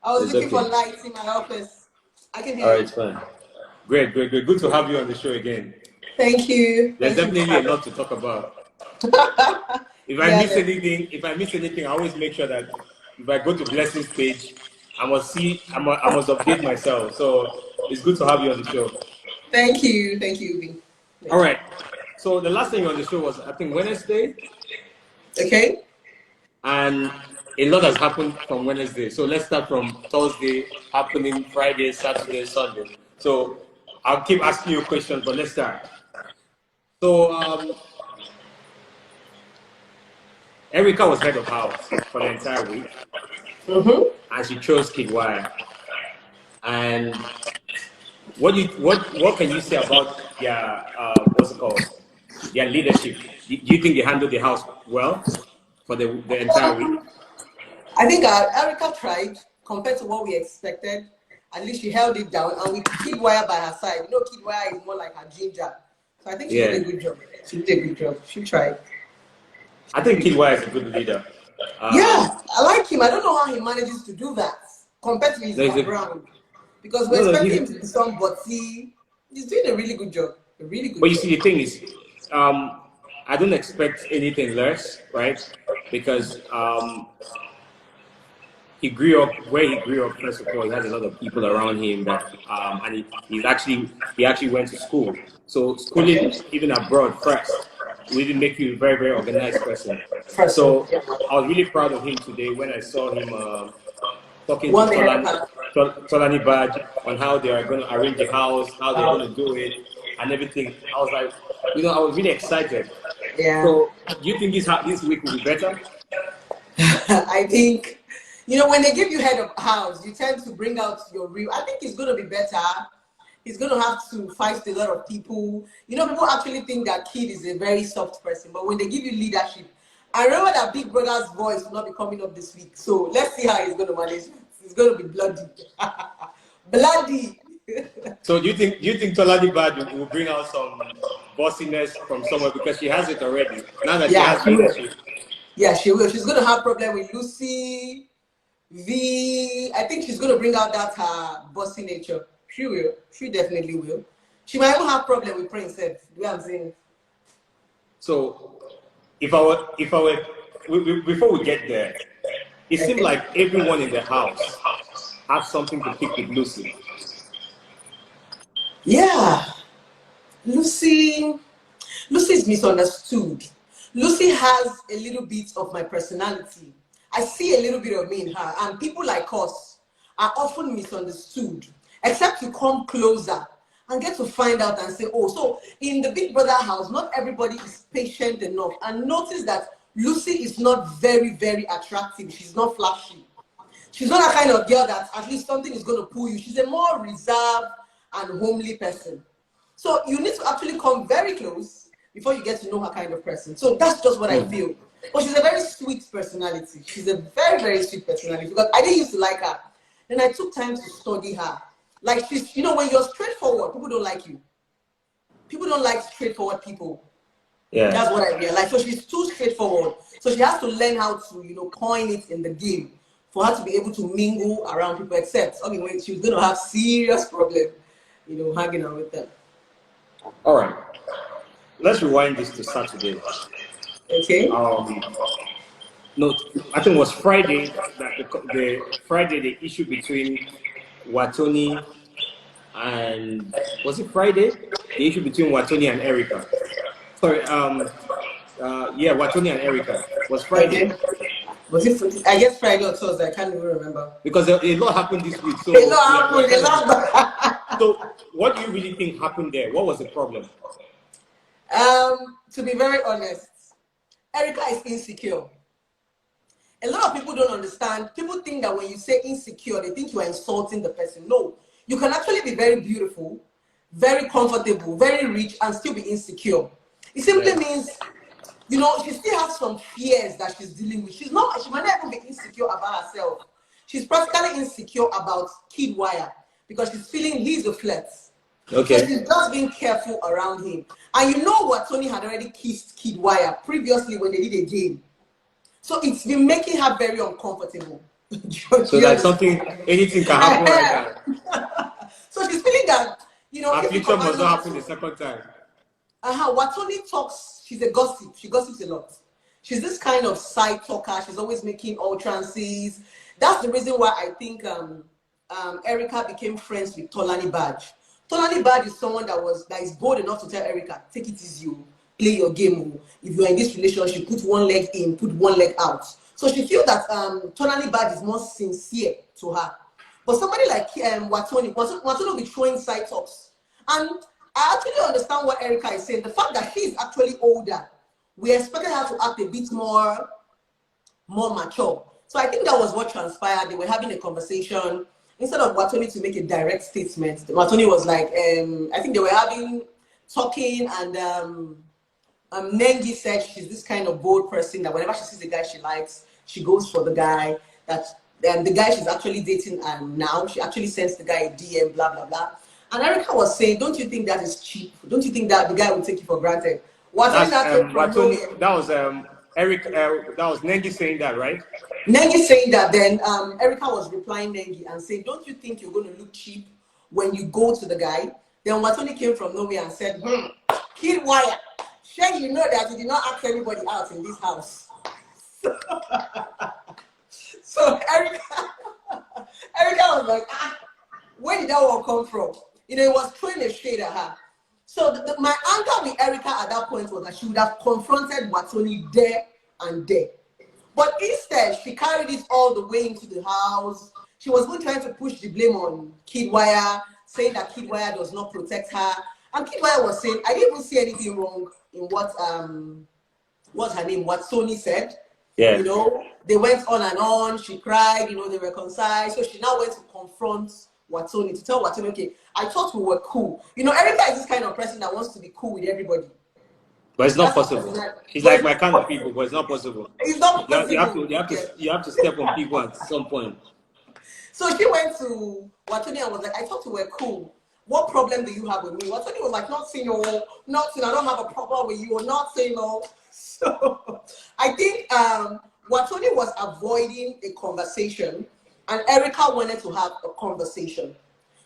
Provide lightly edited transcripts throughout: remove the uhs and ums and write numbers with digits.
I was looking for lights in my office. I can hear you. All right, fine. Great. Good to have you on the show again. Thank you. There's definitely a lot to talk about. If I miss anything, I always make sure that if I go to Blessing's page, I must update myself. So it's good to have you on the show. Thank you, Ubi. All right. So the last thing on the show was, I think, Wednesday. Okay. And a lot has happened from Wednesday. So let's start from Thursday, happening Friday, Saturday, Sunday. So I'll keep asking you questions, but let's start. So Erica was head of house for the entire week, and she chose Kidwire. And what can you say about their their leadership? Do you think they handled the house well for the entire week? I think Erica tried compared to what we expected. At least she held it down, and with Kidwire by her side, Kidwire is more like her ginger. So I think she did a good job. She tried. I think Kidwire is a good leader. Yeah, I like him. I don't know how he manages to do that compared to his background. Because we're expecting him to be somebody. He's doing a really good job. But you see, the thing is, I don't expect anything less, right? Because he grew up where he grew up. First of all, he has a lot of people around him that, and he actually went to school. So schooling, even abroad, first, really make you a very, very organized person. So I was really proud of him today when I saw him talking to Tolani Badge on how they are going to arrange the house, how they're going to do it, and everything. I was like, I was really excited. Yeah. So do you think this week will be better? I think, when they give you head of house, you tend to bring out your real. I think it's going to be better. He's going to have to fight a lot of people. People actually think that Kid is a very soft person, but when they give you leadership, I remember that Big Brother's voice will not be coming up this week. So let's see how he's going to manage it. It's going to be bloody. Bloody. So do you think Tolani Bad will bring out some bossiness from somewhere, because she has it already? Now that she has leadership. Yeah, she will. She's going to have problem with Lucy, V. I think she's going to bring out that her bossy nature. She will. She definitely will. She might even have problem with Prince. Do you know what I'm saying? So, if I were, before we get there, it seemed like everyone in the house has something to pick with Lucy. Yeah. Lucy is misunderstood. Lucy has a little bit of my personality. I see a little bit of me in her, and people like us are often misunderstood. Except you come closer and get to find out and say, oh, so in the Big Brother house, not everybody is patient enough. And notice that Lucy is not very, very attractive. She's not flashy. She's not a kind of girl that at least something is going to pull you. She's a more reserved and homely person. So you need to actually come very close before you get to know her kind of person. So that's just what I feel. But she's a very sweet personality. She's a very, very sweet personality. Because I didn't used to like her. Then I took time to study her. Like she's, when you're straightforward, people don't like you. People don't like straightforward people. Yeah. That's what I realized. So she's too straightforward. So she has to learn how to, coin it in the game for her to be able to mingle around people, except, when she was going to have serious problem, hanging out with them. All right. Let's rewind this to Saturday. Okay. No, I think it was Friday that the issue between Watoni and, was it Friday? The issue between Watoni and Erica. Sorry, Watoni and Erica was Friday. Okay. Was it? I guess Friday or Thursday. I can't even remember. Because a lot happened this week. So a lot happened. So, what do you really think happened there? What was the problem? To be very honest, Erica is insecure. A lot of people don't understand. People think that when you say insecure, they think you are insulting the person. No, you can actually be very beautiful, very comfortable, very rich, and still be insecure. It simply means, she still has some fears that she's dealing with. She might not even be insecure about herself. She's practically insecure about Kidwire because she's feeling he's a flex. Okay. So she's just being careful around him. And what Tony had already kissed Kidwire previously when they did a game. So it's been making her very uncomfortable. So like something, anything can happen right now. So she's feeling that, Our future must not happen the second time. Watoni talks, she's a gossip. She gossips a lot. She's this kind of side talker. She's always making utterances. That's the reason why I think Erica became friends with Tolani Badge. Tolani Badge is someone that is bold enough to tell Erica, take it easy, play your game. If you're in this relationship, put one leg in, put one leg out. So she feels that Tolani Badge is more sincere to her. But somebody like Watoni will be throwing side talks. And I actually understand what Erica is saying. The fact that she is actually older, we expected her to act a bit more mature. So I think that was what transpired. They were having a conversation. Instead of Watoni to make a direct statement, Watoni was like, I think they were talking, and Nengi said she's this kind of bold person that whenever she sees a guy she likes, she goes for the guy. That the guy she's actually dating now, she actually sends the guy a DM, blah, blah, blah. And Erica was saying, don't you think that is cheap? Don't you think that the guy will take you for granted? That was Eric. That was Nengi saying that, right? Nengi saying that. Then Erica was replying Nengi and saying, don't you think you're going to look cheap when you go to the guy? Then Watoni came from nowhere and said, Kid Wire, sure you know that you did not ask anybody out in this house. So Erica was like, where did that one come from? It was throwing a shade at her. So my anger with Erica at that point was that she would have confronted Watoni there and there. But instead, she carried it all the way into the house. She was even trying to push the blame on Kid Wire, saying that Kid Wire does not protect her. And Kid Wire was saying, I didn't even see anything wrong in what Sony said. Yeah. They went on and on. She cried, they reconciled. So she now went to confront Watoni, to tell Watoni, okay, I thought we were cool. Erica is this kind of person that wants to be cool with everybody. But it's not possible. He's like my kind of people, but it's not possible. It's not possible. You have to step on people at some point. So she went to Watoni and was like, I thought we were cool. What problem do you have with me? Watoni was like, nothing, nothing. I don't have a problem with you, or nothing, So I think Watoni was avoiding a conversation, and Erica wanted to have a conversation.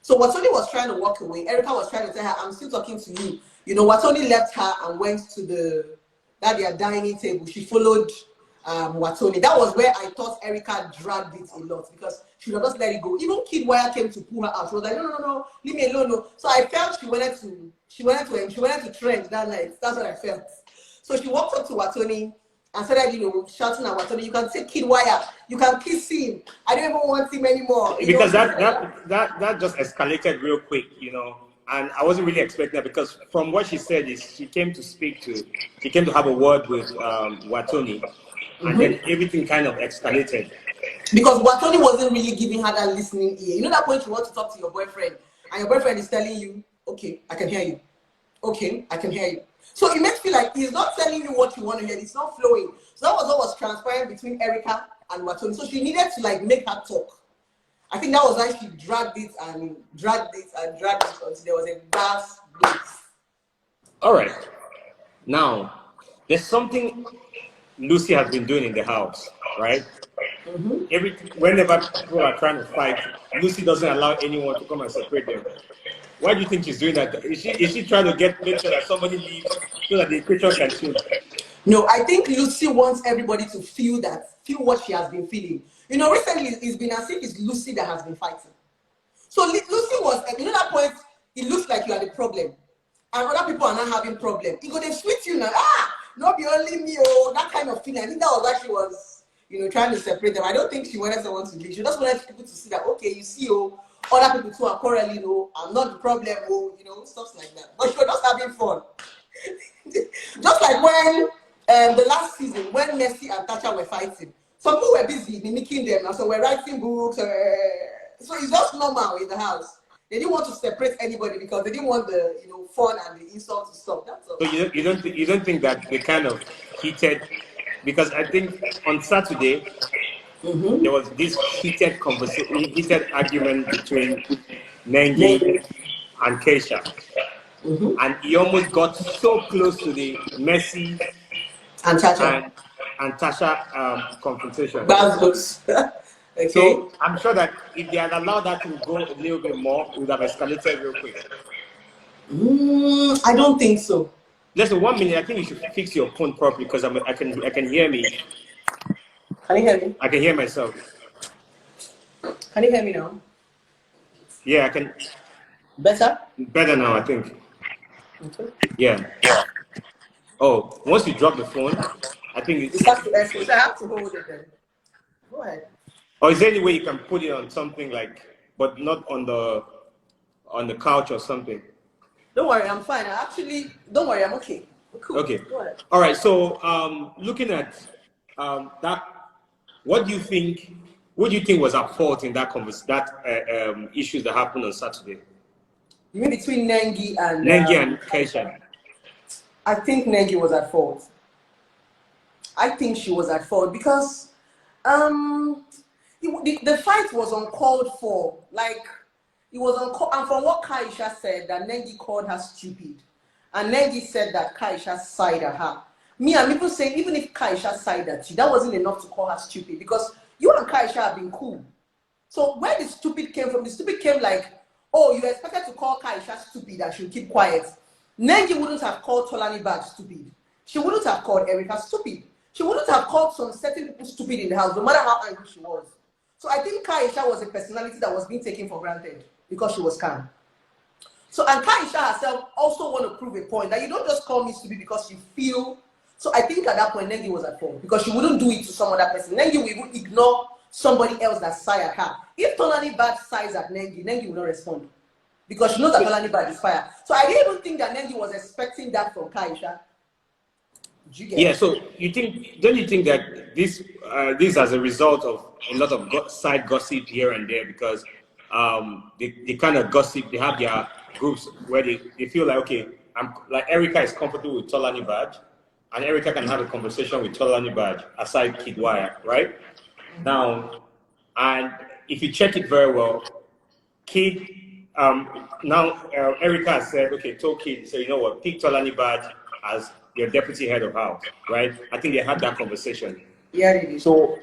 So Watoni was trying to walk away. Erica was trying to tell her, I'm still talking to you. Watoni left her and went to their dining table. She followed Watoni. That was where I thought Erica dragged it a lot, because she would have just let it go. Even Kid Wire came to pull her out. She was like, no, leave me alone. No. So I felt she wanted to trend that night. That's what I felt. So she walked up to Watoni and started, shouting at Watoni, you can take Kid Wire, you can kiss him. I don't even want him anymore. Because that just escalated real quick, and I wasn't really expecting that, because from what she said is she came to have a word with Watoni, and then everything kind of escalated. Because Watoni wasn't really giving her that listening ear. That point you want to talk to your boyfriend, and your boyfriend is telling you, okay, I can hear you. Okay, I can hear you. So it makes you feel like he's not telling you what you want to hear. It's not flowing. So that was what was transpiring between Erica and Watoni. So she needed to make her talk. I think that was why she dragged it until there was a gas blitz. All right. Now, there's something Lucy has been doing in the house, right? Whenever people are trying to fight, Lucy doesn't allow anyone to come and separate them. Why do you think she's doing that? Is she trying to make sure that somebody leaves so that the equation can change? No, I think Lucy wants everybody to feel what she has been feeling. Recently it's been as if it's Lucy that has been fighting. So Lucy was, that point, it looks like you are the problem, and other people are not having problem. It go, they sweet you now. Not be only me, that kind of feeling. I think that was why she was, trying to separate them. I don't think she wanted someone to leave. She just wanted people to see that, okay, you see, other people too are quarreling, I'm not the problem, stuff like that. But she was just having fun. Just like when the last season, when Messi and Tasha were fighting, some people were busy mimicking them, and so we're writing books. So it's just normal in the house. They didn't want to separate anybody because they didn't want the fun and the insult to stop. That's all. So you don't think that they kind of heated, because I think on Saturday there was this heated argument between Nengi and Keisha, and he almost got so close to the Messi and Tasha confrontation. Bad looks. Okay. So I'm sure that if they had allowed that to go a little bit more, it would have escalated real quick. I don't think so. Listen, 1 minute. I think you should fix your phone properly because I can hear me. Can you hear me? I can hear myself. Can you hear me now? Yeah, I can. Better? Better now, I think. Okay. Yeah. Oh, once you drop the phone, I think It's have to I have to hold it then. Go ahead. Or is there any way you can put it on something like, but not on the couch or something? Don't worry, I'm fine. Don't worry, I'm okay. Cool. Okay. Go ahead. All right. So, looking at that, what do you think? What do you think was at fault in that issues that happened on Saturday? You mean between Nengi and Keisha? I think Nengi was at fault. I think she was at fault because the fight was uncalled for. Like, it was uncalled, and from what Kaisha said, that Nengi called her stupid, and Nengi said that Kaisha sided her. Me and people saying even if Kaisha sided you, that wasn't enough to call her stupid because you and Kaisha have been cool. So where the stupid came from, the stupid came like, oh, you expected to call Kaisha stupid and she'll keep quiet. Nengi wouldn't have called Tolani Bad stupid. She wouldn't have called Erica stupid. She wouldn't have called some certain people stupid in the house, no matter how angry she was. So I think Kaisha was a personality that was being taken for granted because she was calm. So, and Kaisha herself also want to prove a point that you don't just call me stupid because you feel. So I think at that point, Nengi was at fault because she wouldn't do it to some other person. Nengi will even ignore somebody else that sighed at her. If Tolani Bad sighs at Nengi, Nengi will not respond because she knows that Tolani Bad is fire. So I didn't even think that Nengi was expecting that from Kaisha. Yeah, so don't you think that this as a result of a lot of side gossip here and there because they kind of gossip, they have their groups where they feel like, okay, I'm like Erica is comfortable with Tolani Bad and Erica can have a conversation with Tolani Bad aside Kid Wire, right? Now, and if you check it very well, Kid Erica has said, okay, told Kid, so you know what, pick Tolani Bad as your deputy head of house, right? I think they had that conversation. Yeah, they did. So,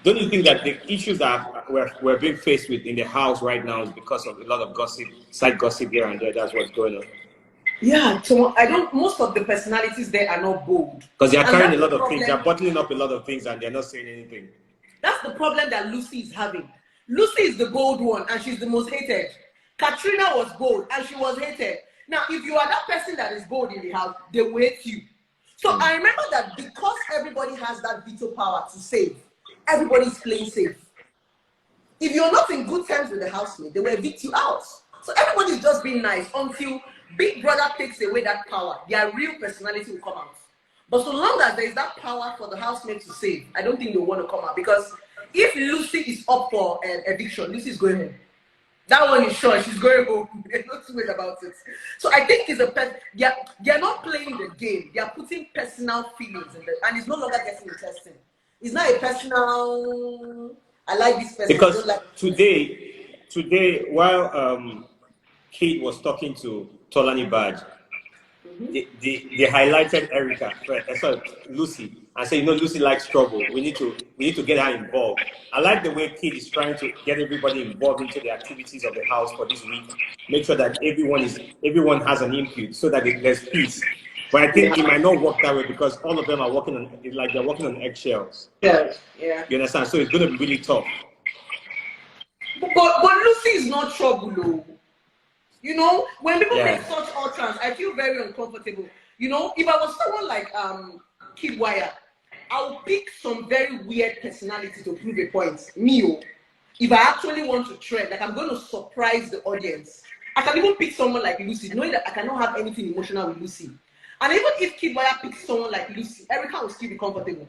don't you think that the issues that we're being faced with in the house right now is because of a lot of gossip, side gossip here and there? That's what's going on. Yeah, so most of the personalities there are not bold. Because they are carrying a lot of things, they're bottling up a lot of things and they're not saying anything. That's the problem that Lucy is having. Lucy is the bold one and she's the most hated. Katrina was bold and she was hated. Now, if you are that person that is bold in the house, they will hate you. So I remember that because everybody has that veto power to save, everybody's playing safe. If you're not in good terms with the housemate, they will evict you out. So everybody's just being nice until Big Brother takes away that power. Their real personality will come out. But so long as there is that power for the housemate to save, I don't think they'll want to come out. Because if Lucy is up for an eviction, Lucy is going home. That one is sure, she's going home. There's no two ways about it. So I think it's they're not playing the game. They are putting personal feelings in it. And it's no longer getting interesting. It's not a personal, I like this person. Because like today, while Kate was talking to Tolani Bad, they highlighted Erica, sorry, Lucy, and said, you know, Lucy likes trouble. We need to get her involved. I like the way Kate is trying to get everybody involved into the activities of the house for this week. Make sure that everyone has an input so that there's peace. But I think it might not work that way because all of them are working on eggshells. Yeah. You understand? So it's going to be really tough. But Lucy is not trouble, though. You know, when people make such utterance, I feel very uncomfortable. You know, if I was someone like Kid Wire, I would pick some very weird personality to prove a point. Me, if I actually want to trend, like I'm going to surprise the audience. I can even pick someone like Lucy, knowing that I cannot have anything emotional with Lucy. And even if Kid Wire picks someone like Lucy, Erica will still be comfortable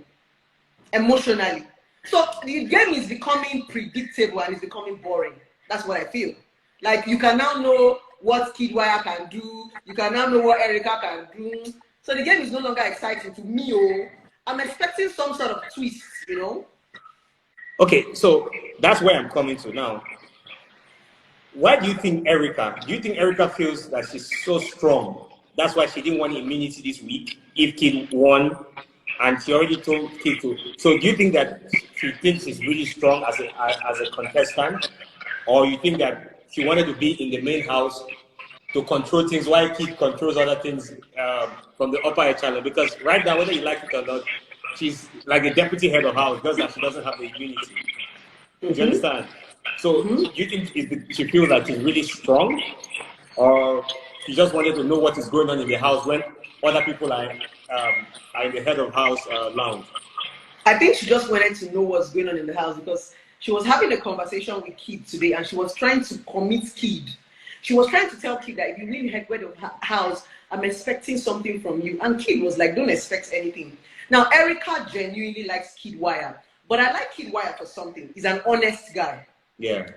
emotionally. So the game is becoming predictable and it's becoming boring. That's what I feel. Like you can now know what Kid Wire can do. You can now know what Erica can do. So the game is no longer exciting to me. I'm expecting some sort of twist, you know? Okay, so that's where I'm coming to now. Why do you think Erica feels that she's so strong? That's why she didn't want immunity this week if Kid won and she already told Kid to. So do you think that she thinks she's really strong as a contestant, or you think that she wanted to be in the main house to control things while Kid controls other things from the upper channel? Because right now, whether you like it or not, she's like the deputy head of house, just that she doesn't have the immunity. Do you understand? So do you think she feels like she's really strong, or she just wanted to know what is going on in the house when other people are in the head of house lounge? I think she just wanted to know what's going on in the house because she was having a conversation with Kid today, and she was trying to commit Kid. She was trying to tell Kid that if you win head of house, I'm expecting something from you. And Kid was like, don't expect anything. Now, Erica genuinely likes Kid Wire, but I like Kid Wire for something. He's an honest guy. Yeah.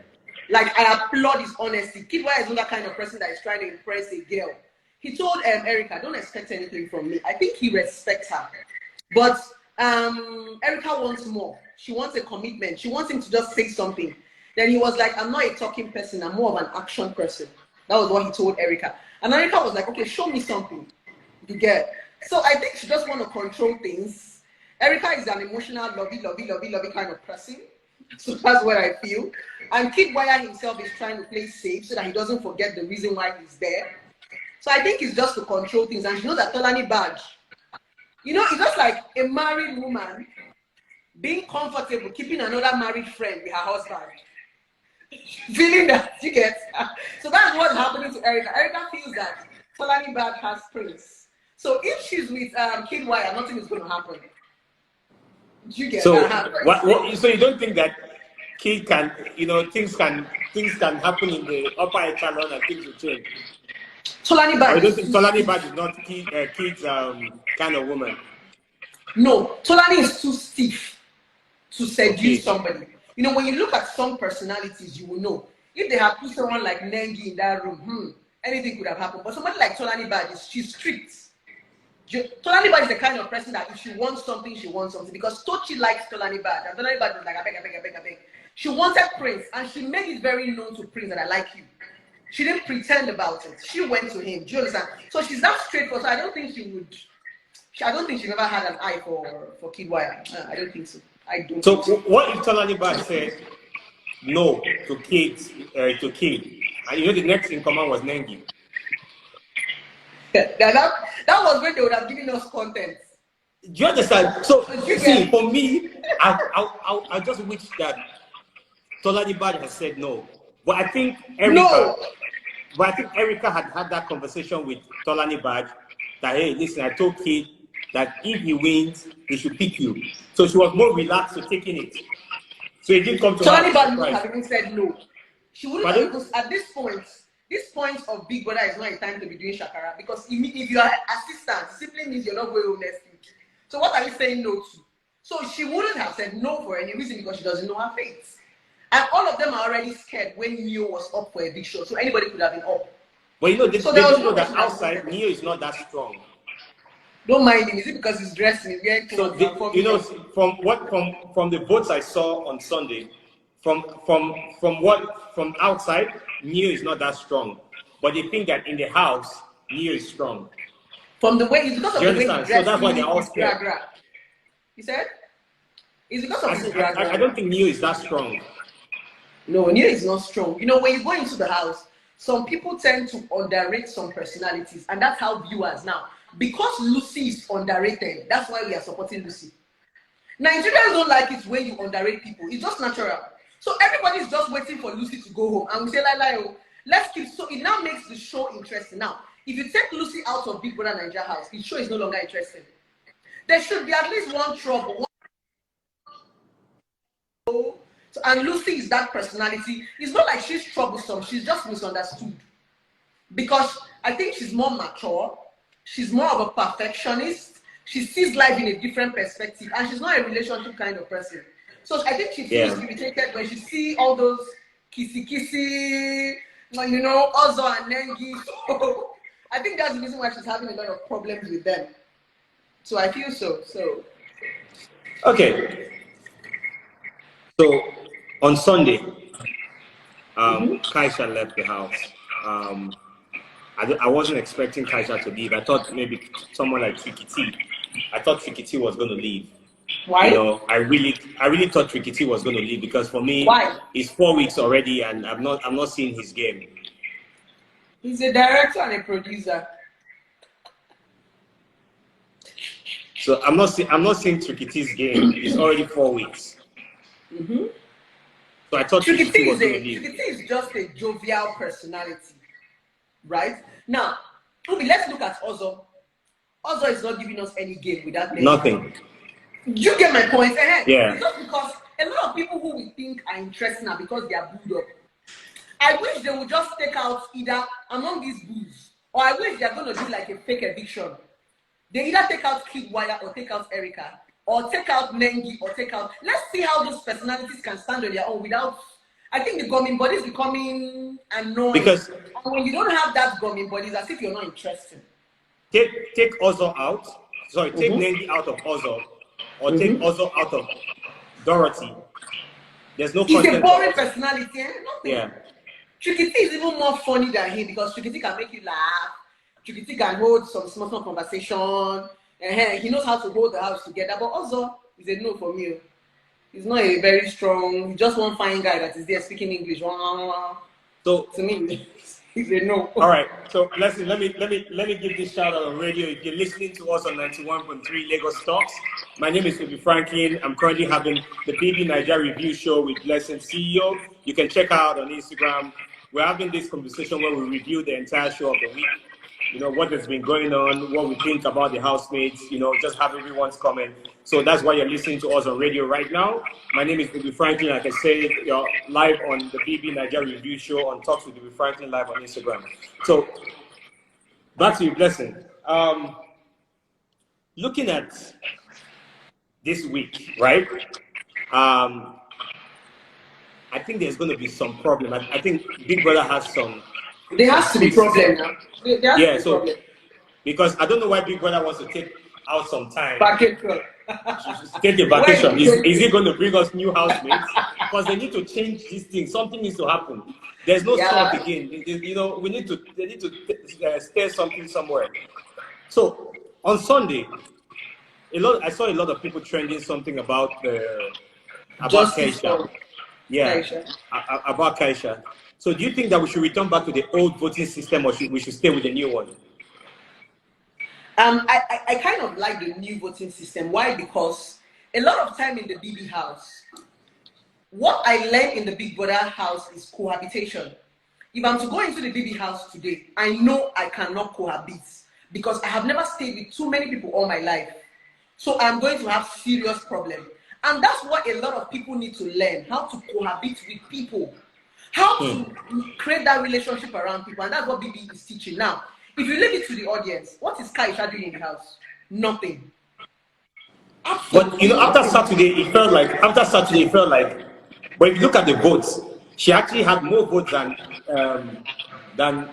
Like, I applaud his honesty. Kid Wire is not that kind of person that is trying to impress a girl. He told Erica, don't expect anything from me. I think he respects her. But Erica wants more. She wants a commitment. She wants him to just say something. Then he was like, I'm not a talking person. I'm more of an action person. That was what he told Erica. And Erica was like, okay, show me something. You get. So I think she just want to control things. Erica is an emotional, lovey kind of person. So that's what I feel. And Kid Wire himself is trying to play safe so that he doesn't forget the reason why he's there. So I think it's just to control things. And you know that Tolani Badge, you know, it's just like a married woman being comfortable, keeping another married friend with her husband. Feeling that, you get. So that's what's happening to Erica. Erica feels that Tolani Badge has Prince. So if she's with Kid Wire, nothing is going to happen. You get so that? So you don't think that Kid can, you know, things can happen in the upper echelon and things will change? Tolani Badge. I don't think Tolani Badge is not Kid's kind of woman. No, Tolani is too stiff to seduce somebody. You know, when you look at some personalities, you will know. If they have put someone like Nengi in that room, anything could have happened. But somebody like Tolani Badge, she's strict. Tolani Badge is the kind of person that if she wants something, she wants something. Because Tochi likes Tolani Badge. And Tolani Badge was like, I beg. She wanted Prince. And she made it very known to Prince that I like you. She didn't pretend about it. She went to him. Do you understand? So she's that straightforward. So I don't think she would. I don't think she never had an eye for Kid Wire. I don't think so. I don't. So what if Tolani Badge said no to Kid, and you know the next in command was Nengi? That was when they would have given us content. Do you understand? So see, for me, I just wish that Tolani Badge has said no. But I think Erica had that conversation with Tolani Badge that, hey, listen, I told Kid that if he wins, he should pick you. So she was more relaxed to taking it. So it didn't come to Tolani Badge would have even said no. She wouldn't have, because at this point of Big Brother is not a time to be doing shakara, because if you are assistant, it simply means you're not going home next week. So what are you saying no to? So she wouldn't have said no for any reason because she doesn't know her fate. And all of them are already scared when Neo was up for eviction, so anybody could have been up. But you know, they don't know that outside Neo is not that strong. Don't mind him. Is it because he's dressing? He's wearing clothes. So you know, from the votes I saw on Sunday, from outside, Neo is not that strong. But they think that in the house, Neo is strong. From the way, it's because of the way he dressed. So that's why they're all scared. You said? It's because of his drag. I don't think Neo is that strong. No, Neo is not strong. You know, when you go into the house, some people tend to underrate some personalities, and that's how viewers now. Because Lucy is underrated, that's why we are supporting Lucy. Nigerians don't like it when you underrate people. It's just natural. So everybody's just waiting for Lucy to go home, and we say, let's keep. So it now makes the show interesting. Now, if you take Lucy out of Big Brother Nigeria house, the show is no longer interesting. There should be at least one trouble. So, and Lucy is that personality. It's not like she's troublesome. She's just misunderstood. Because I think she's more mature. She's more of a perfectionist. She sees life in a different perspective. And she's not a relationship kind of person. So I think she feels irritated when she sees all those kissy, you know, Ozo and Nengi. So I think that's the reason why she's having a lot of problems with them. So I feel so. Okay. So on Sunday, Kaisha left the house. I wasn't expecting Kaisha to leave. I thought maybe someone like Kikiti I thought Tricky T was going to leave. Why? You know, I really thought Tricky T was going to leave because for me, Why? it's 4 weeks already, and I'm not seeing his game. He's a director and a producer. So I'm not seeing Tricky T's game. It's already 4 weeks. Mm-hmm. So I thought Tricky T was going to leave. Tricky T is just a jovial personality, right? Now, Ubi, let's look at Ozo. Ozo is not giving us any game without nothing. You get my point? Yeah. It's just because a lot of people who we think are interesting are because they are booed up. I wish they would just take out either among these boos, or I wish they're going to do like a fake eviction. They either take out Kid Wire or take out Erica, or take out Nengi, or take out. Let's see how those personalities can stand on their own without. I think the government body is becoming annoying. Because when you don't have that government body, it's as if you're not interested. Take Ozo out. Sorry, take Nengi out of Ozo, or take Ozo out of Dorothy. There's no. He's a boring personality. Nothing. Yeah. Tricky T is even more funny than him because Tricky T can make you laugh. Tricky T can hold some small conversation. He knows how to hold the house together. But also, is a no for me. He's not a very strong. He's just one fine guy that is there speaking English. So to me, he's a no. All right. So let me give this shout out on radio. If you're listening to us on 91.3 Lagos Talks, my name is Obi Franklin. I'm currently having the Bbnaija review show with Blessing CEO. You can check out on Instagram. We're having this conversation where we review the entire show of the week. You know, what has been going on, what we think about the housemates, you know, just have everyone's comment. So that's why you're listening to us on radio right now. My name is Obi Franklin. Like I said, you're live on the Bbnaija review show on Talks with Obi Franklin live on Instagram. So back to you, Blessing. Looking at this week, right? I think there's going to be some problem. I think Big Brother has some. There has to be problem now. Yeah, so because I don't know why Big Brother wants to take out some time. Vacation. Take a vacation. Is he going to bring us new housemates? Because they need to change this thing. Something needs to happen. There's no salt again. You know, they need to stir something somewhere. So on Sunday, I saw a lot of people trending something about Kaisha. Yeah, about Kaisha. So do you think that we should return back to the old voting system, or we should stay with the new one? I kind of like the new voting system. Why? Because a lot of time in the BB house, what I learned in the Big Brother house is cohabitation. If I'm to go into the BB house today, I know I cannot cohabit because I have never stayed with too many people all my life. So I'm going to have serious problems. And that's what a lot of people need to learn, how to cohabit with people, how to create that relationship around people. And that's what BB is teaching. Now, if you leave it to the audience, what is Kaisha doing in the house? Nothing. Absolutely. But you know, after Saturday, it felt like, but if you look at the votes, she actually had more votes than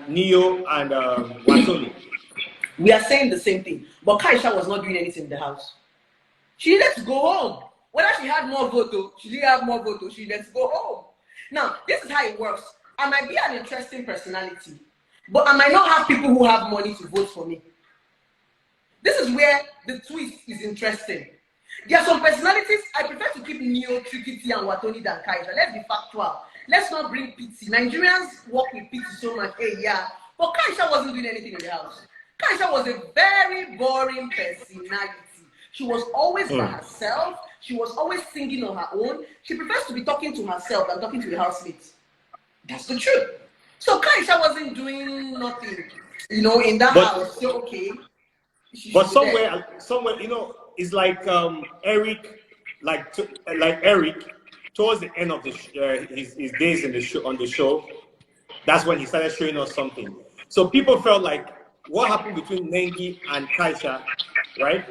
Neo and Watoni. We are saying the same thing. But Kaisha was not doing anything in the house. She let go home. Whether she had more votes, she didn't have more votes, she let go home. Now, this is how it works. I might be an interesting personality, but I might not have people who have money to vote for me. This is where the twist is interesting. There are some personalities, I prefer to keep Neo, Tricky T, and Watoni than Kaisha. Let's be factual. Let's not bring pity. Nigerians work with pity so much. Hey, yeah. But Kaisha wasn't doing anything in the house. Kaisha was a very boring personality. She was always by herself. She was always singing on her own. She prefers to be talking to herself than talking to the housemates. That's the truth. So Kaisha wasn't doing nothing, you know, in that house. So okay. But somewhere, you know, it's like Eric, like Eric, towards the end of his days in the show, on the show, that's when he started showing us something. So people felt like, what happened between Nengi and Kaisha, right?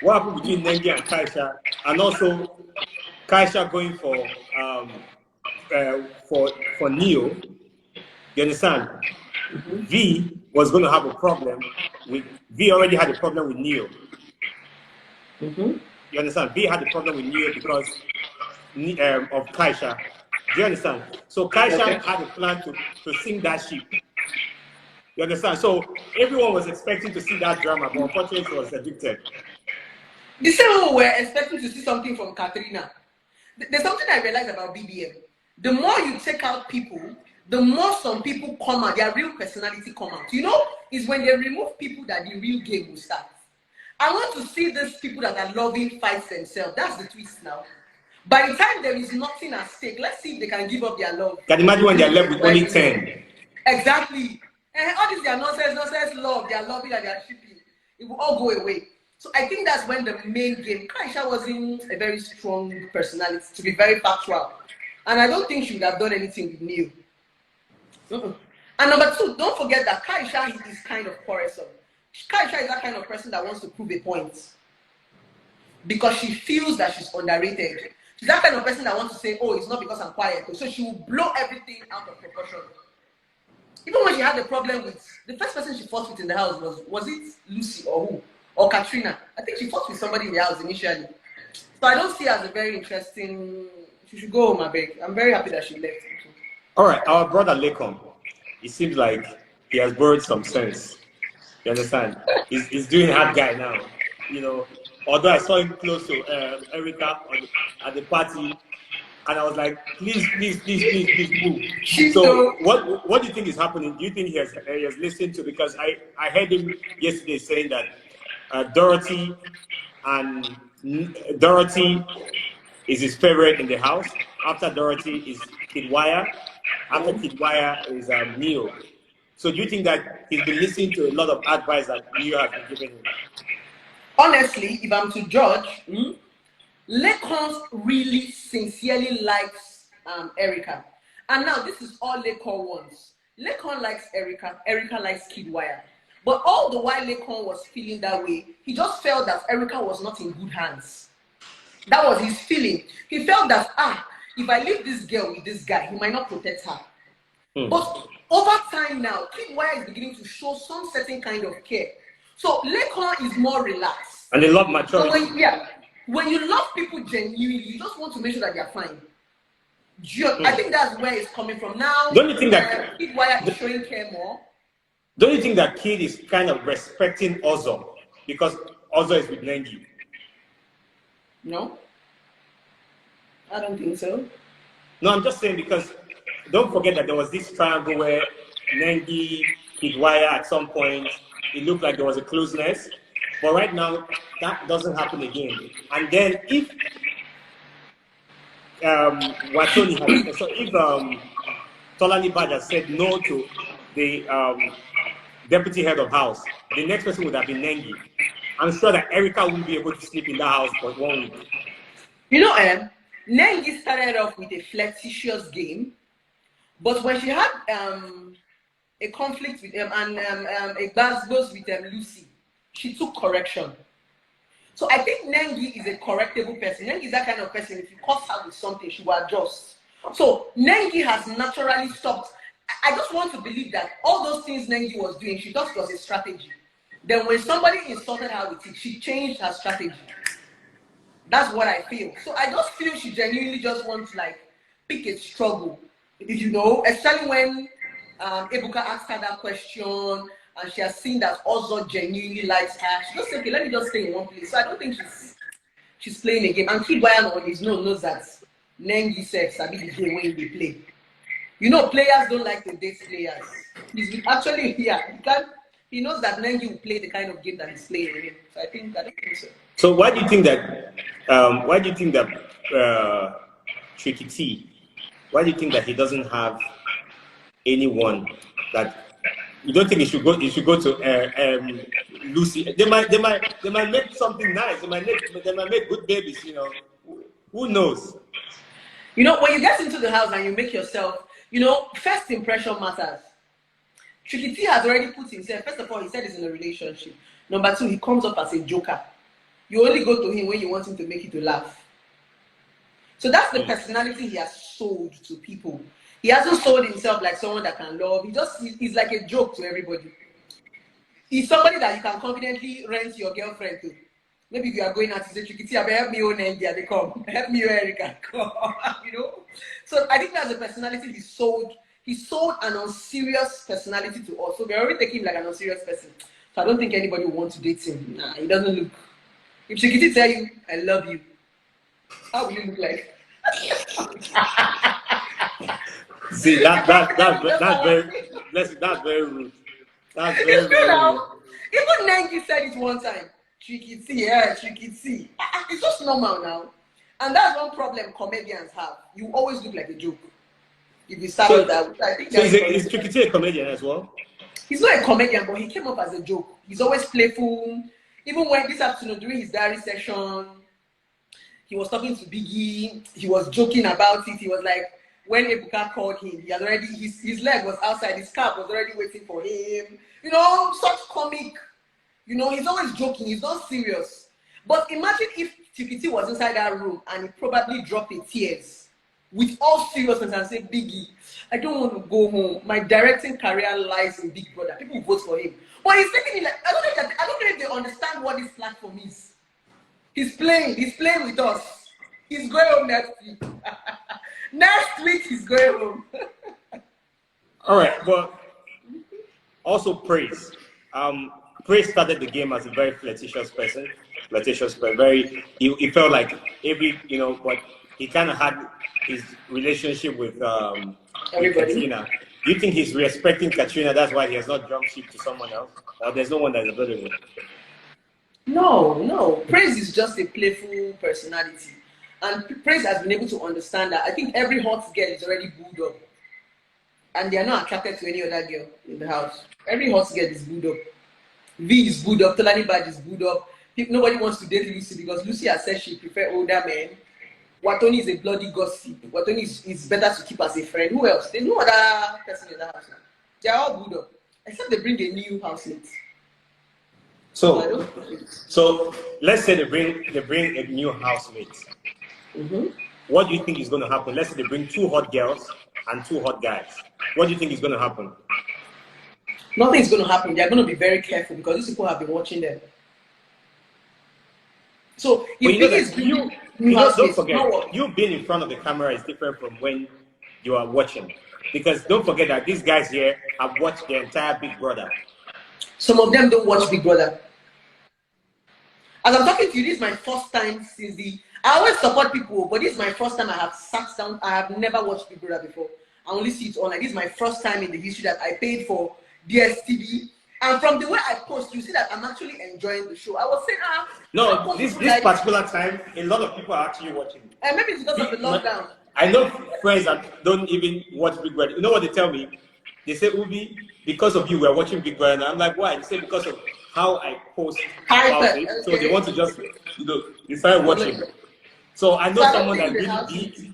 What happened between Nengi and Kaisha, and also Kaisha going for Neo? You understand? V was going to have a problem with V. Already had a problem with Neo. You understand? V had a problem with Neo because of Kaisha. Do you understand? So Kaisha had a plan to sing that ship. You understand? So everyone was expecting to see that drama, but unfortunately she was evicted. The same way we're expecting to see something from Katrina. There's something I realized about BBM. The more you take out people, the more some people come out, their real personality come out. You know, it's when they remove people that the real game will start. I want to see these people that are loving fights themselves. That's the twist now. By the time there is nothing at stake, let's see if they can give up their love. Can you imagine when they're left with only 10? Exactly. And all this their nonsense love, they are loving and they are shipping. It will all go away. So I think that's when the main game. Kaisha wasn't a very strong personality, to be very factual. And I don't think she would have done anything with Neil. And number two, don't forget that Kaisha is kind of quarrelsome. Kaisha is that kind of person that wants to prove a point. Because she feels that she's underrated. She's that kind of person that wants to say, oh, it's not because I'm quiet. So she will blow everything out of proportion. Even when she had the problem with, the first person she fought with in the house was it Lucy or who? Or Katrina. I think she fought with somebody in the house initially. So I don't see her as a very interesting, she should go home, I beg. I'm very happy that she left. All right, our brother Lekon, it seems like he has borrowed some sense. You understand? He's doing hard guy now. You know, although I saw him close to Erica at the party, and I was like, please move. So what do you think is happening? Do you think he has listened to? Because I heard him yesterday saying that Dorothy is his favorite in the house. After Dorothy is Kidwaya. After Kidwaya is Neo. So do you think that he's been listening to a lot of advice that Neo has been giving him? Honestly, if I'm to judge, Lekon really sincerely likes Erica. And now this is all Lekon wants. Lekon likes Erica. Erica likes Kidwaya. But all the while Lekon was feeling that way, he just felt that Erica was not in good hands. That was his feeling. He felt that, if I leave this girl with this guy, he might not protect her. But over time now, Kidwaya is beginning to show some certain kind of care. So Lekon is more relaxed. And they love maturity. So when you love people genuinely, you just want to make sure that they're fine. I think that's where it's coming from now. Don't you think that Kidwaya is showing care more? Don't you think that Kid is kind of respecting Ozo because Ozo is with Nengi? No, I don't think so. No, I'm just saying because don't forget that there was this triangle where Nengi, Kidwaya at some point, it looked like there was a closeness. But right now, that doesn't happen again. And then if Watoni had, so if Tolani Bada said no to the deputy head of house, the next person would have been Nengi. I'm sure that Erica wouldn't be able to sleep in that house for 1 week. You know, Nengi started off with a flirtatious game, but when she had a conflict with and a goes with Lucy, she took correction. So I think Nengi is a correctable person. Nengi is that kind of person. If you cause her with something, she will adjust. So Nengi has naturally stopped. I just want to believe that all those things Nengi was doing, she thought it was a strategy. Then when somebody insulted her with it, she changed her strategy. That's what I feel. So I just feel she genuinely just wants to like pick a struggle. If you know, especially when Ebuka asked her that question and she has seen that Ozo genuinely likes her, she just said, okay, let me just stay in one place. So I don't think she's playing a game. And Kidwaya on his own knows that Nengi says I be the game when they play. You know, players don't like to date players. He's actually here. He knows that Nengi will play the kind of game that he's playing with him. So I don't think so. So why do you think that? Tricky T? Why do you think that he doesn't have anyone that you don't think he should go? He should go to Lucy. They might make something nice. They might make good babies. You know, who knows? You know, when you get into the house and you make yourself, you know, first impression matters. Tricky T has already put himself. First of all, he said he's in a relationship. Number two, he comes up as a joker. You only go to him when you want him to make you to laugh. So that's the personality he has sold to people. He hasn't sold himself like someone that can love. He's like a joke to everybody. He's somebody that you can confidently rent your girlfriend to. Maybe if you are going out to say, Tricky T, help me, Nengi, they come. Help me, Erica, come. You know? So I think that's the personality he sold. He sold an unserious personality to us. So we're already taking him like an unserious person. So I don't think anybody will want to date him. Nah, he doesn't If Chikiti tell you, I love you, how will you look like? See, that's very rude. That's very, It's true very rude. now. Even Nengi said it one time. Chikiti, yeah, Chikiti. It's just normal now. And that's one problem comedians have. You always look like a joke. If you start with that, I think So that's is Chikiti a comedian as well? he's not a comedian, but he came up as a joke. He's always playful. Even when this afternoon during his diary session, he was talking to Biggie. He was joking about it. He was like, when Ebuka called him, he had already his leg was outside. His cab was already waiting for him. You know, such comic. You know, he's always joking. He's not serious. But imagine if Chikiti was inside that room and he probably dropped in tears with all seriousness and said, Biggie, I don't want to go home. My directing career lies in Big Brother. People vote for him. But he's taking it like, I don't know if they understand what this platform is. He's playing with us. He's going home next week. Next week he's going home. All right, but also Praise. Praise started the game as a very flirtatious person. He felt like but he kind of had his relationship with Katrina. Do you think he's respecting Katrina? That's why he has not jumped ship to someone else, or there's no one that's available? No. Praise is just a playful personality, and Praise has been able to understand that. I think every hot girl is already booed up, and they are not attracted to any other girl in the house. Every hot girl is booed up. V is booed up. Tolani Baj is booed up. Nobody wants to date Lucy because Lucy has said she prefers older men. Watoni is a bloody gossip. Watoni is better to keep as a friend. Who else? There's no other person in the house now. They are all booed up, except they bring a new housemate. So let's say they bring a new housemate. Mm-hmm. What do you think is going to happen? Let's say they bring 2 hot girls and 2 hot guys. What do you think is going to happen? Nothing is going to happen. They're going to be very careful because these people have been watching them. So if don't forget, you being in front of the camera is different from when you are watching. Because don't forget that these guys here have watched the entire Big Brother. Some of them don't watch Big Brother. As I'm talking to you, this is my first time since I always support people, but this is my first time I have sat down. I have never watched Big Brother before. I only see it online. This is my first time in the history that I paid for DSTV. And from the way I post, you see that I'm actually enjoying the show. I was saying, no, this particular time, a lot of people are actually watching. And maybe it's because of the lockdown. I know friends that don't even watch Big Brother. You know what they tell me? They say, Ubi, because of you, we're watching Big Brother. And I'm like, why? They say, because of how I post about it. Okay. So they want to just, they start watching. So I know someone that's really big.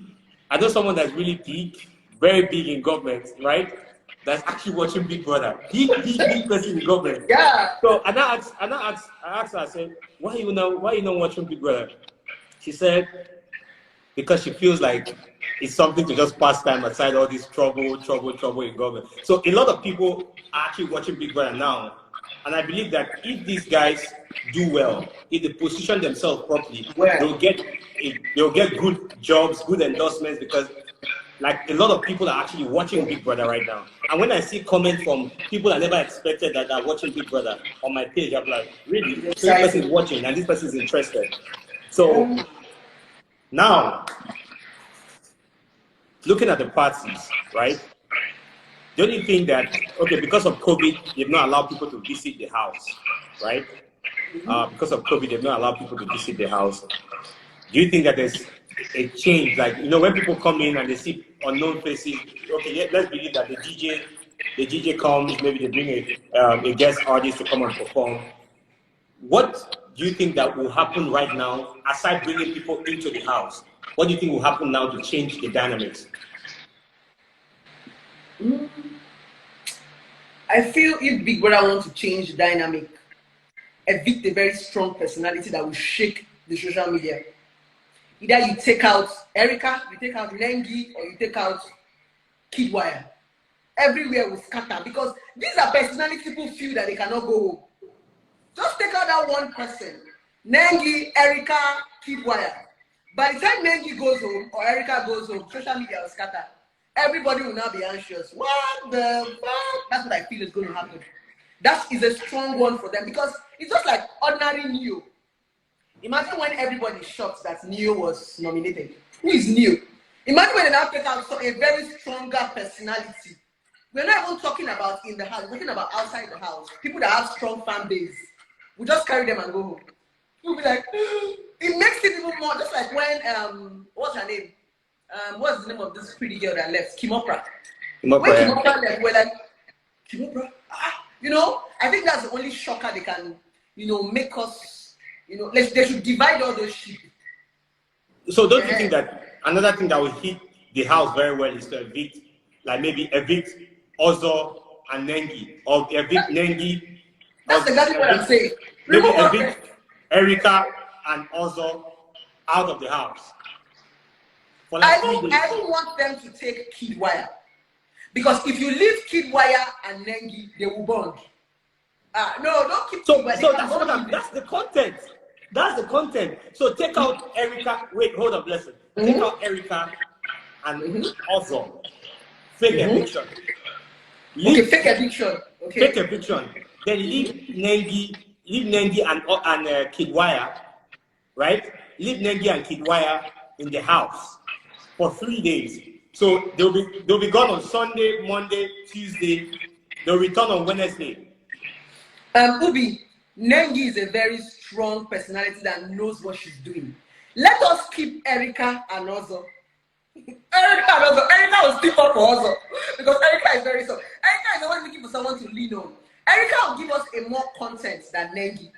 I know someone that's really big, very big in government, right? That's actually watching Big Brother. Big person in government. Yeah. So I asked her, I said, why you not watching Big Brother? She said, because she feels like it's something to just pass time aside all this trouble in government. So a lot of people are actually watching Big Brother now. And I believe that if these guys do well, if they position themselves properly, they'll get good jobs, good endorsements, because like a lot of people are actually watching Big Brother right now. And when I see comments from people I never expected that are watching Big Brother on my page, I'm like, really? So this person is watching and this person is interested. So now, looking at the parties, right? Don't you think that, okay, because of COVID, they've not allowed people to visit the house, right? Because of COVID, they've not allowed people to visit the house. Do you think that there's a change? Like, when people come in and they see unknown faces, okay, let's believe that the DJ comes, maybe they bring a guest artist to come and perform. What do you think that will happen right now, aside bringing people into the house? What do you think will happen now to change the dynamics? I feel if Big Brother wants to change the dynamic, evict a very strong personality that will shake the social media. Either you take out Erica, you take out Nengi, or you take out Kidwire. Everywhere will scatter because these are personalities people feel that they cannot go home. Just take out that one person. Nengi, Erica, Kidwire. By the time Nengi goes home or Erica goes home, social media will scatter. Everybody will now be anxious. What the fuck? That's what I feel is going to happen. That is a strong one for them because it's just like ordinary Neo. Imagine when everybody shocked that Neo was nominated. Who is Neo? Imagine when they now take out a very stronger personality. We're not even talking about in the house, we're talking about outside the house. People that have strong fan base. We just carry them and go home. We'll be like, it makes it even more, just like when, what's her name? What's the name of this pretty girl that left? Kimopra. When Kimopra left, we're like, Kimopra? You know, I think that's the only shocker they can, you know, make us, you know, they should divide all those sheep. So don't you think that another thing that will hit the house very well is to evict, like maybe evict Ozo and Nengi, or evict Nengi. That's exactly what I'm saying. Maybe evict Erica and Ozo out of the house. For like I don't want them to take Kid Wire. Because if you leave Kid Wire and Nengi, they will bond. No, don't keep Kid Wire. So that's the content. That's the content. So take out Erica. Wait, hold on, listen. Take out Erica and Ozo. Fake eviction. Fake eviction. Okay. Fake eviction. Then leave Nengi and Kid Wire, right? Leave Nengi and Kid Wire in the house for 3 days. So they'll be gone on Sunday, Monday, Tuesday. They'll return on Wednesday. Ubi, Nengi is a very strong personality that knows what she's doing. Let us keep Erica and Ozo. Erica will stick up for Ozo because Erica is very soft. Erica is always looking for someone to lean on. Erica will give us a more content than Nengi.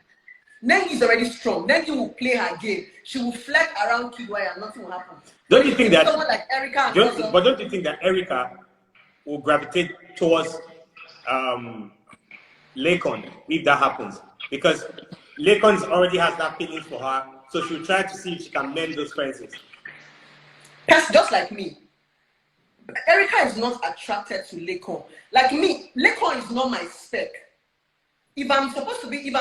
Nengi is already strong. Nengi will play her game. She will flex around Kid Wire and nothing will happen. Don't you think that someone like Erica and Ozo, but don't you think that Erica will gravitate towards Lakon if that happens? Because Lakon already has that feeling for her, so she'll try to see if she can mend those fences. That's just like me. Erica is not attracted to Lakon. Like me, Lakon is not my spec. If I'm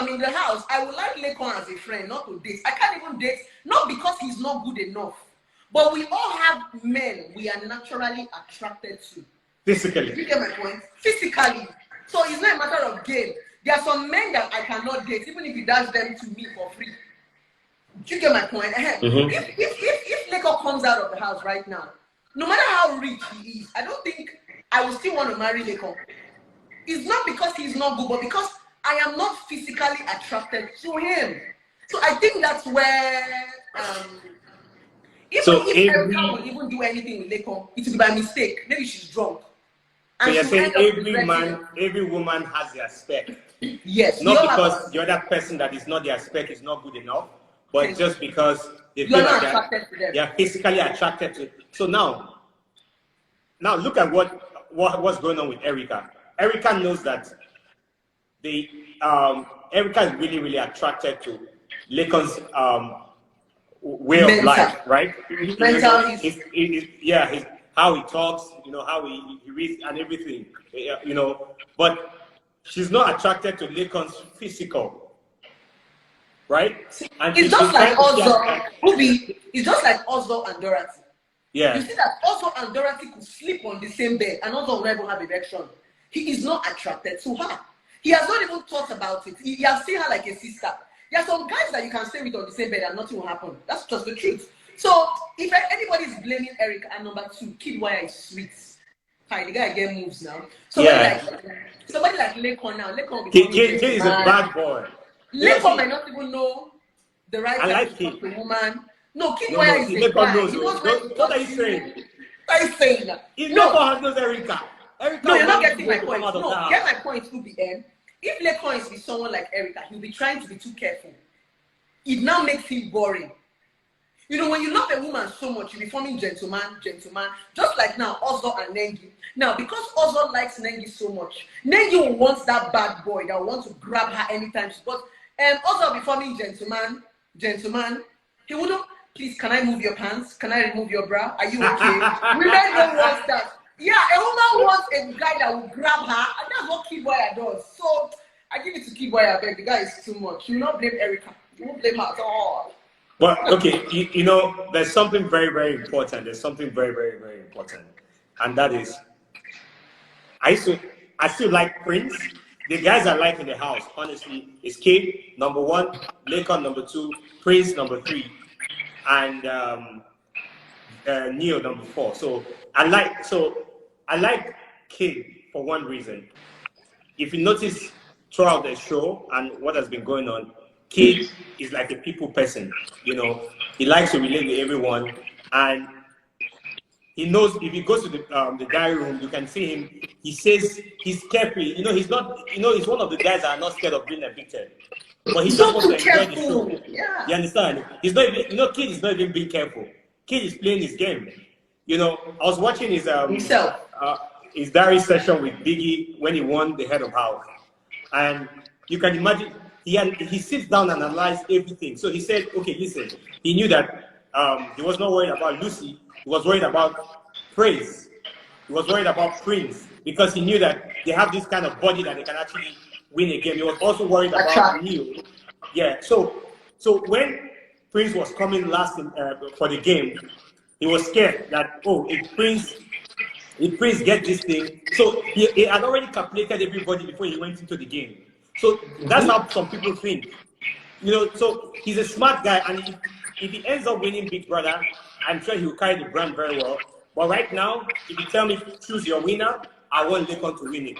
in the house, I would like Lakon as a friend, not to date. I can't even date, not because he's not good enough. But we all have men we are naturally attracted to. Physically. You get my point? Physically. So it's not a matter of game. There are some men that I cannot date, even if he does them to me for free. Do you get my point? If Lakon comes out of the house right now, no matter how rich he is, I don't think I will still want to marry Lakon. It's not because he's not good, but because I am not physically attracted to him. So I think that's where if Erica will even do anything with Lakon, it will be by mistake. Maybe she's drunk. So you're saying every woman has their spec. Yes. Not because the other person that is not their spec is not good enough, but just because they feel like they are physically attracted to. So now look at what's going on with Erica. Erica knows that Erica is really, really attracted to Lakon's way of life, right? How he talks, you know, how he reads and everything, you know. But she's not attracted to Lakon's physical, right? And it's just like Ozo, Ruby. It's just like Ozo and Dorothy. Yeah. You see that Ozo and Dorothy could sleep on the same bed and Ozo will never have erection. He is not attracted to her. He has not even thought about it. He has seen her like a sister. There are some guys that you can stay with on the same bed and nothing will happen. That's just the truth. So if anybody is blaming Eric, and number two, Kid Wire is sweet. Hi, the guy again moves now. Somebody like Lakon now. Lakon is a bad boy. Lakon might not even know the right time to talk to a woman. No, Kid Wire is a guy. What are you saying? What are you saying? If Lakon handles Erica. No, you're not getting my point. No, get my point, UBN. If Lakon is with someone like Erica, he'll be trying to be too careful. It now makes him boring. You know, when you love a woman so much, you'll be forming gentleman. Just like now, Ozo and Nengi. Now, because Ozo likes Nengi so much, Nengi wants that bad boy that wants to grab her anytime. But Ozo will be forming gentleman. He wouldn't, please, can I move your pants? Can I remove your bra? Are you okay? Women don't want that. Yeah, a woman wants a guy that will grab her, and that's what Kid Wire does. So I give it to Kid Wire, but the guy is too much. You will not blame Erica. You won't blame her at all. Well, okay, you know, there's something very, very important. There's something very, very, very important, and that is, I still like Prince, the guys I like in the house, honestly, is Kid, number 1, Lakon, number 2, Prince, number 3, and Neo, number 4. So I like Kid for one reason. If you notice throughout the show and what has been going on, Kid is like a people person. You know, he likes to relate with everyone, and he knows if he goes to the diary room, you can see him. He says he's carefree. You know, he's not. You know, he's one of the guys that are not scared of being evicted. But he just wants to enjoy the show. Yeah. You understand? He's not even. You know, Kid is not even being careful. Kid is playing his game. You know, I was watching his diary session with Biggie when he won the head of house, and you can imagine he sits down and analyzes everything. So he said, okay, listen. He knew that he was not worried about Lucy. He was worried about praise. He was worried about Prince because he knew that they have this kind of body that they can actually win a game. He was also worried about Neil. Yeah. So when Prince was coming last for the game, he was scared that if Prince gets this thing, so he had already calculated everybody before he went into the game. So that's how some people think. You know, so he's a smart guy, and if he ends up winning Big Brother, I'm sure he will carry the brand very well. But right now, if you tell me choose your winner, I want Lakon to win it.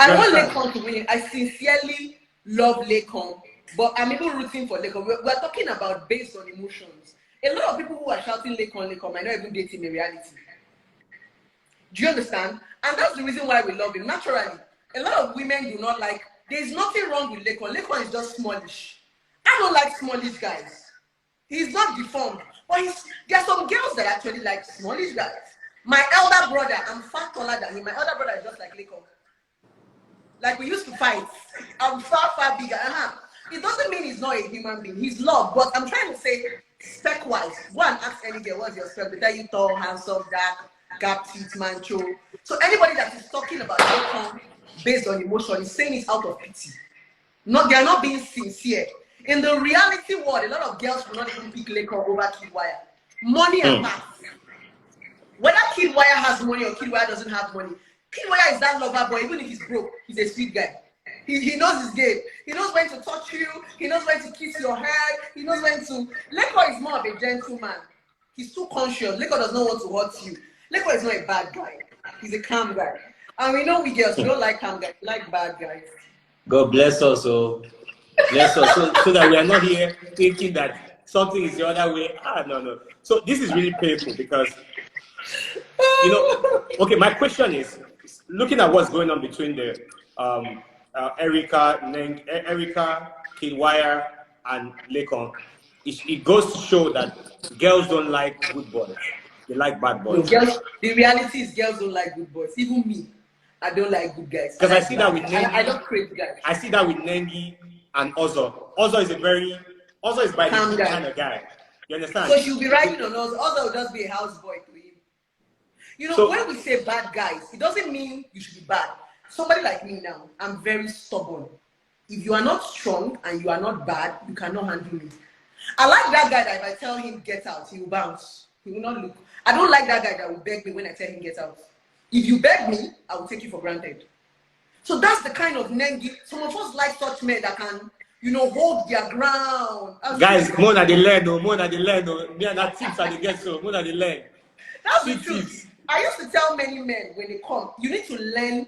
I want Lakon to win it. I sincerely love Lakon, but I'm even rooting for Lakon. We're talking about based on emotions. A lot of people who are shouting Lakon might not even date him in reality. Do you understand? And that's the reason why we love him. Naturally, a lot of women do not like. There's nothing wrong with Lakon. Lakon is just smallish. I don't like smallish guys. He's not deformed. But there are some girls that actually like smallish guys. My elder brother, I'm far taller than him. My elder brother is just like Lakon. Like we used to fight. I'm far, far bigger. It doesn't mean he's not a human being. He's loved. But I'm trying to say, spec-wise, go and ask any girl, what's your spec? They tell you tall, handsome, dark, gap teeth, mancho. So anybody that is talking about Lakon based on emotion is saying it out of pity. They are not being sincere. In the reality world, a lot of girls will not even pick Lakon over Kid Wire. Money and math. Whether Kid Wire has money or Kid Wire doesn't have money, Kid Wire is that lover boy. Even if he's broke, he's a sweet guy. He knows his game. He knows when to touch you. He knows when to kiss your head. He knows when to. Lakon is more of a gentleman. He's too conscious. Lakon does not want to hurt you. Lakon is not a bad guy. He's a calm guy. And we know we girls, we don't like calm guys. We like bad guys. God bless us, so that we are not here thinking that something is the other way. No. So this is really painful because, you know, okay, my question is, looking at what's going on between the Erica, Kid Wire, and Lakon, it goes to show that girls don't like good boys. They like bad boys. Girls, the reality is girls don't like good boys. Even me, I don't like good guys. Because I see that with Nengi. I don't crave guys. I see that with Nengi and Ozo. Ozo is by the kind of guy. You understand? So she'll be riding on Ozo. Ozo will just be a houseboy to him. You know, when we say bad guys, it doesn't mean you should be bad. Somebody like me now, I'm very stubborn. If you are not strong and you are not bad, you cannot handle me. I like that guy that if I tell him get out, he will bounce. He will not look. I don't like that guy that will beg me when I tell him get out. If you beg me, I will take you for granted. So that's the kind of Nengi. Some of us like such men that can, you know, hold their ground. Guys, more than the land, more than the land. Me and that tips are the get so more than the land. That's the truth. I used to tell many men when they come, you need to learn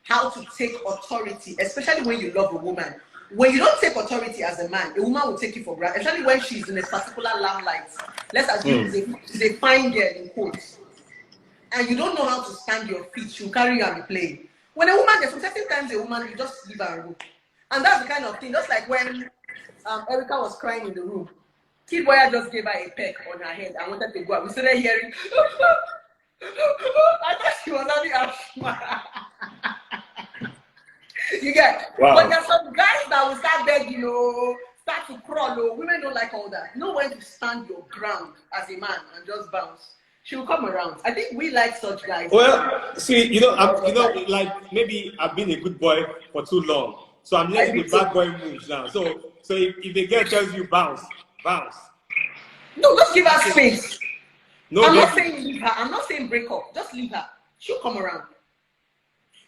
how to take authority, especially when you love a woman. When you don't take authority as a man, a woman will take you for granted, especially when she's in a particular limelight. Let's assume she's a fine girl in quotes. And you don't know how to stand your feet, she'll carry you and be playing. When a woman, there's some certain times a woman, you just leave her and go. And that's the kind of thing, just like when Erica was crying in the room. Kid Wire just gave her a peck on her head and wanted to go out. We started hearing, I thought she was having asthma. You get? Wow. But there's some guys that will start begging, start to crawl. Women don't like all that. Know when to stand your ground as a man and just bounce. She will come around. I think we like such guys. Well, see, like maybe I've been a good boy for too long, so I'm learning the bad boy moves now. So if the girl tells you bounce. No, just give her space. No, I'm not saying leave her. I'm not saying break up. Just leave her. She'll come around.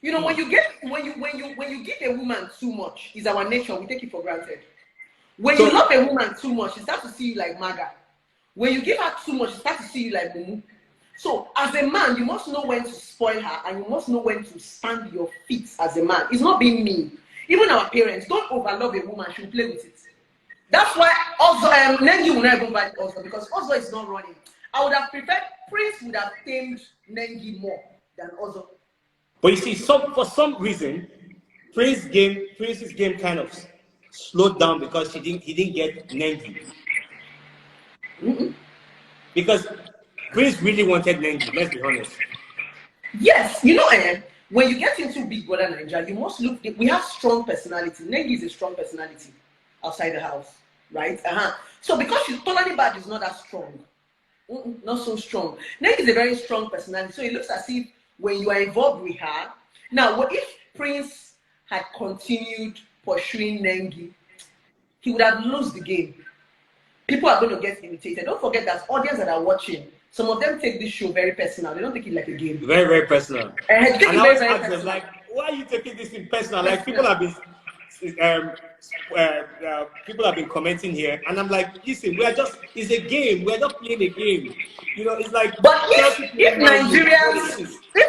You know, when you give a woman too much, is our nature, we take it for granted. When you love a woman too much, she starts to see you like Maga. When you give her too much, she starts to see you like Mumu. So as a man, you must know when to spoil her, and you must know when to stand your feet as a man. It's not being mean. Even our parents, don't overlove a woman, she'll play with it. That's why also Nengi will not even buy also, because also is not running. I would have preferred Prince would have tamed Nengi more than also. But you see, for some reason, Prince's game kind of slowed down because he didn't get Nengi. Because Prince really wanted Nengi, let's be honest. Yes, you know, when you get into Big Brother Nigeria, you must look. We have strong personality. Nengi is a strong personality outside the house, right? So because she's totally bad, is not that strong. Not so strong. Nengi is a very strong personality. So it looks as if when you are involved with her, now what if Prince had continued pursuing Nengi, he would have lost the game. People are going to get irritated. Don't forget that audience that are watching, some of them take this show very personal. They don't take it like a game. Very, very personal. And I always ask them, like, why are you taking this in personal? Like, people have been commenting here, and I'm like, listen, it's a game. We're not playing a game. You know, it's like. But if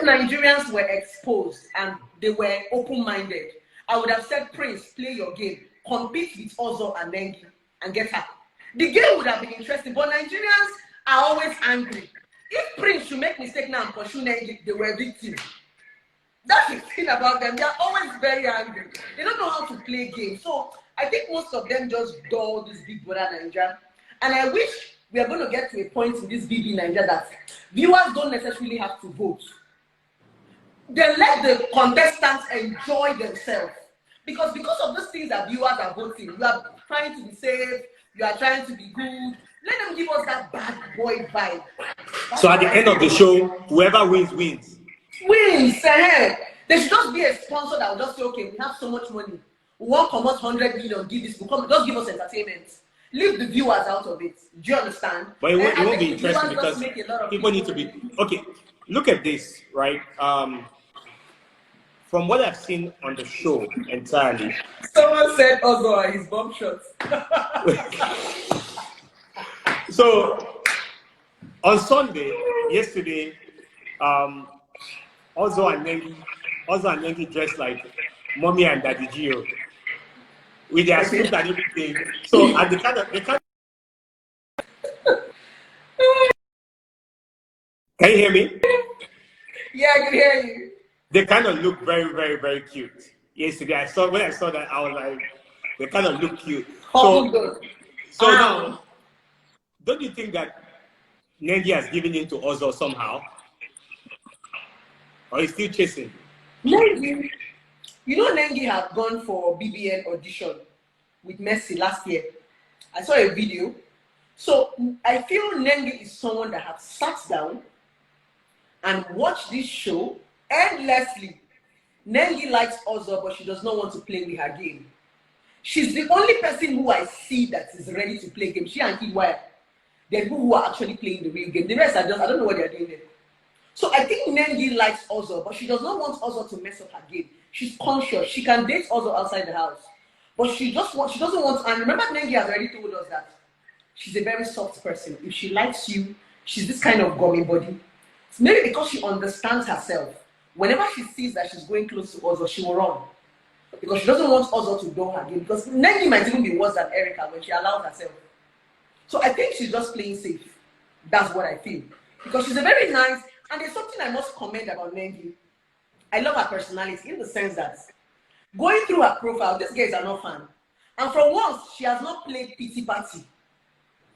Nigerians were exposed and they were open-minded, I would have said, Prince, play your game, compete with Ozo and Nengi, and get her. The game would have been interesting, but Nigerians are always angry. If Prince should make mistake now and pursue Nengi, they were victims. That's the thing about them. They are always very angry. They don't know how to play games. So I think most of them just dull this Big Brother Nigeria. And I wish we are going to get to a point in this Bbnaija that viewers don't necessarily have to vote. They let the contestants enjoy themselves. Because of those things that viewers are voting, you are trying to be safe, you are trying to be good. Let them give us that bad boy vibe. So at the end of the show, whoever wins, wins. Wins! There should just be a sponsor that will just say, okay, we have so much money. We want to come out 100 million, give this, just give us entertainment. Leave the viewers out of it. Do you understand? But it won't be interesting because people need to be... Okay, look at this, right? From what I've seen on the show entirely... Someone said Ozo are his bomb shots. So, on Sunday, yesterday, Ozo and Nengi dressed like Mommy and Daddy Gio with their suit and everything. So, and they kind of can you hear me? Yeah, I can hear you. They kind of look very, very, very cute. Yesterday, when I saw that, I was like, they kind of look cute. So now, don't you think that Nengi has given in to Ozo somehow? Or he's still chasing? Nengi, you know Nengi had gone for BBN audition with Messi last year. I saw a video. So I feel Nengi is someone that has sat down and watched this show endlessly. Nengi likes Ozo, but she does not want to play with her game. She's the only person who I see that is ready to play game. She and Kiwaya. They're people who are actually playing the real game. The rest are just, I don't know what they're doing there. So I think Nengi likes Ozo, but she does not want Ozo to mess up her game. She's conscious. She can date Ozo outside the house. But she doesn't want, and remember Nengi has already told us that she's a very soft person. If she likes you, she's this kind of gummy body. It's maybe because she understands herself. Whenever she sees that she's going close to Ozo, she will run. Because she doesn't want Ozo to do her game. Because Nengi might even be worse than Erica when she allows herself. So I think she's just playing safe. That's what I feel. Because she's a very nice, and there's something I must comment about Nengi. I love her personality in the sense that going through her profile, these guys are not fan. And for once, she has not played pity party.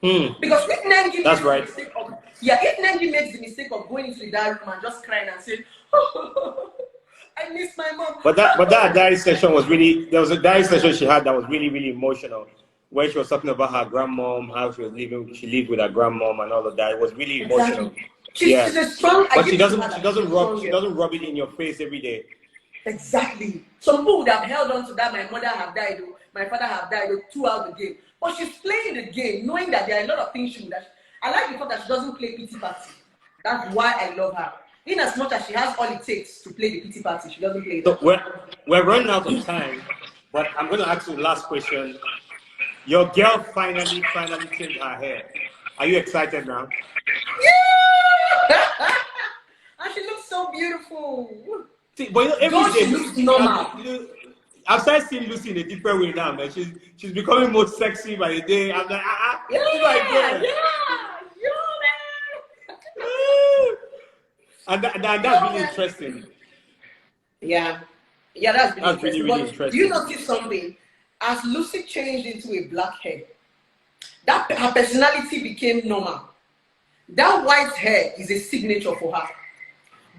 Because if Nengi that's right. If Nengi makes the mistake of going into the diary room and just crying and saying, oh, I miss my mom. But that diary session was really, there was a diary session she had that was really, really emotional. When she was talking about her grandmom, how she lived with her grandmom and all of that. It was really emotional. Exactly. She's a strong, but she doesn't rub it in your face every day. Exactly. Some people would have held on to that. My mother have died, or my father have died, or throughout the game. But she's playing the game, knowing that there are a lot of things she would have. I like the fact that she doesn't play pity party. That's why I love her. In as much as she has all it takes to play the pity party, she doesn't play it. So we're running out of time, but I'm going to ask you the last question. Your girl finally changed her hair. Are you excited now? Yeah! And she looks so beautiful. See, but you know, every day, she looks normal. I've started seeing Lucy in a different way now, man. She's becoming more sexy by the day. I'm like, yeah, man. And that's really interesting. Yeah, that's really interesting. Really interesting. Do you notice something? As Lucy changed into a black hair, that her personality became normal. That white hair is a signature for her.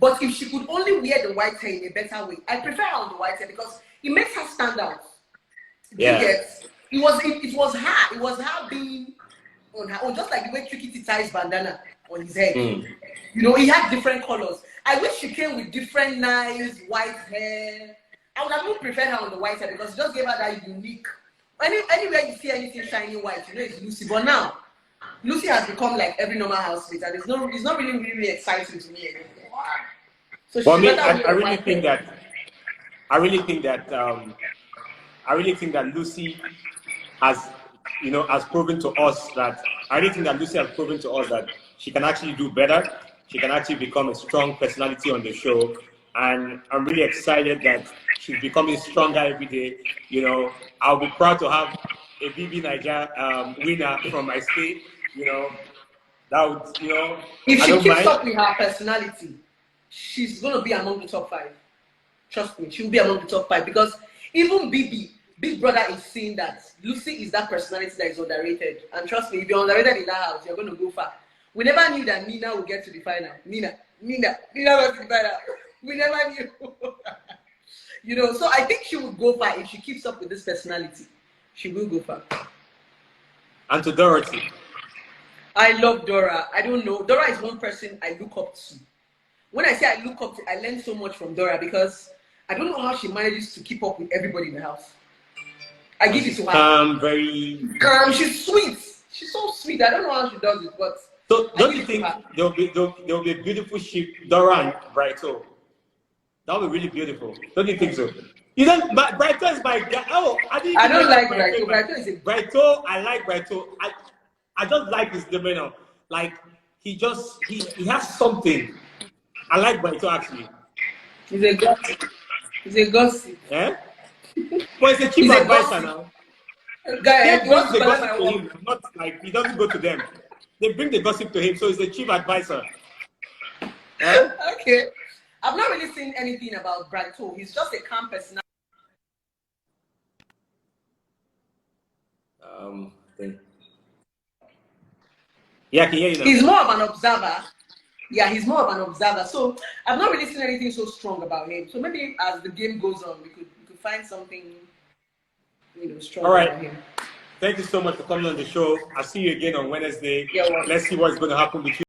But if she could only wear the white hair in a better way, I prefer her on the white hair because it makes her stand out. Yeah. It was her. It was her being on her own, just like the way Tricky ties bandana on his head. You know, he had different colors. I wish she came with different nice white hair. I would have not preferred her on the white hair because it just gave her that unique. Anywhere you see anything shiny white, you know it's Lucy. But now, Lucy has become like every normal housemate, and it's not really exciting to me anymore. So for me, I really think that Lucy has proven to us that she can actually do better. She can actually become a strong personality on the show, and I'm really excited that she's becoming stronger every day. You know, I'll be proud to have a Bbnaija winner from my state. You know, that would, if she keeps up with her personality, she's going to be among the top 5. Trust me, she'll be among the top 5 because even Big Brother is seeing that Lucy is that personality that is underrated. And trust me, if you're underrated in that house, you're going to go far. We never knew that Nina would get to the final. Nina got to the final. We never knew. You know, so I think she would go far if she keeps up with this personality. She will go far. And to Dorothy. I love Dora. I don't know. Dora is one person I look up to. When I say I look up to, I learn so much from Dora because I don't know how she manages to keep up with everybody in the house. I give it to her. Very she's sweet. She's so sweet. I don't know how she does it, but so don't you think there'll be a beautiful ship, Dora and Brighto? That would be really beautiful. Don't you think so? You don't. Brighto is my guy. Oh, I don't like Brighto. Brighto is a Brighto. I like Brighto. I just like his demeanor. Like he has something. I like Brighto actually. He's a gossip. Yeah. But it's a cheap advisor now. Guy, they bring the gossip to him. Not like he doesn't go to them. They bring the gossip to him, so he's a chief advisor. Yeah? Okay. I've not really seen anything about Brighto. He's just a calm person. Yeah, I can hear you now. He's more of an observer. Yeah, he's more of an observer. So I've not really seen anything so strong about him. So maybe as the game goes on, we could find something, strong about him. Thank you so much for coming on the show. I'll see you again on Wednesday. Yeah, well. Let's see what's going to happen between